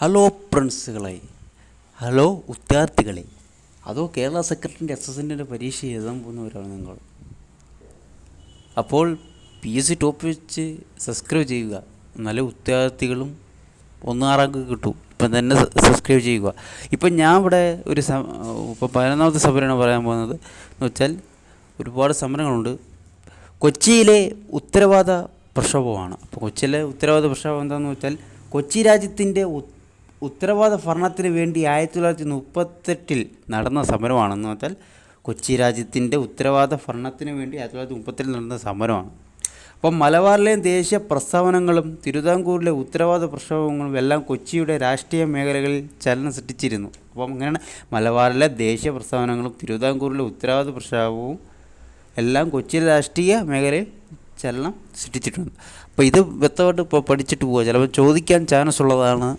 Hello ഫ്രണ്ട്സുകളെ, hello വിദ്യാർത്ഥികളെ, അതോ കേരള സെക്രട്ടറിൻ്റെ SSൻ്റെ പരീക്ഷ എഴുതാൻ പോകുന്നവരാണ് നിങ്ങൾ. അപ്പോൾ PSC ടോപ്പ് വെച്ച് സബ്സ്ക്രൈബ് ചെയ്യുക. നല്ല വിദ്യാർത്ഥികളും 1 റാങ്ക് കിട്ടും. ഇപ്പം തന്നെ സബ്സ്ക്രൈബ് ചെയ്യുക. ഇപ്പം ഞാൻ ഇവിടെ ഇപ്പോൾ 11ാമത്തെ സമരമാണ് പറയാൻ പോകുന്നത്. എന്ന് വെച്ചാൽ ഒരുപാട് സമരങ്ങളുണ്ട്. കൊച്ചിയിലെ ഉത്തരവാദ പ്രക്ഷോഭമാണ്. അപ്പോൾ കൊച്ചിയിലെ ഉത്തരവാദ പ്രക്ഷോഭം എന്താണെന്ന് വെച്ചാൽ, കൊച്ചി രാജ്യത്തിൻ്റെ ഉത്തരവാദ ഭരണത്തിന് വേണ്ടി 1938 നടന്ന സമരമാണെന്ന് വെച്ചാൽ, കൊച്ചി രാജ്യത്തിൻ്റെ ഉത്തരവാദ ഭരണത്തിന് വേണ്ടി 1938 നടന്ന സമരമാണ്. അപ്പം മലബാറിലെയും ദേശീയ പ്രസ്താവനകളും തിരുവിതാംകൂറിലെ ഉത്തരവാദ പ്രക്ഷോഭങ്ങളും എല്ലാം കൊച്ചിയുടെ രാഷ്ട്രീയ മേഖലകളിൽ ചലനം സൃഷ്ടിച്ചിരുന്നു. അപ്പം അങ്ങനെയാണ് മലബാറിലെ ദേശീയ പ്രസ്താവനകളും തിരുവിതാംകൂറിലെ ഉത്തരവാദ പ്രക്ഷോഭവും എല്ലാം കൊച്ചിയിലെ രാഷ്ട്രീയ മേഖലയിൽ ചലനം സൃഷ്ടിച്ചിട്ടുണ്ട്. അപ്പോൾ ഇത് വ്യക്തമായിട്ട് ഇപ്പോൾ പഠിച്ചിട്ട് പോവുക. ചിലപ്പോൾ ചോദിക്കാൻ ചാൻസ് ഉള്ളതാണ്.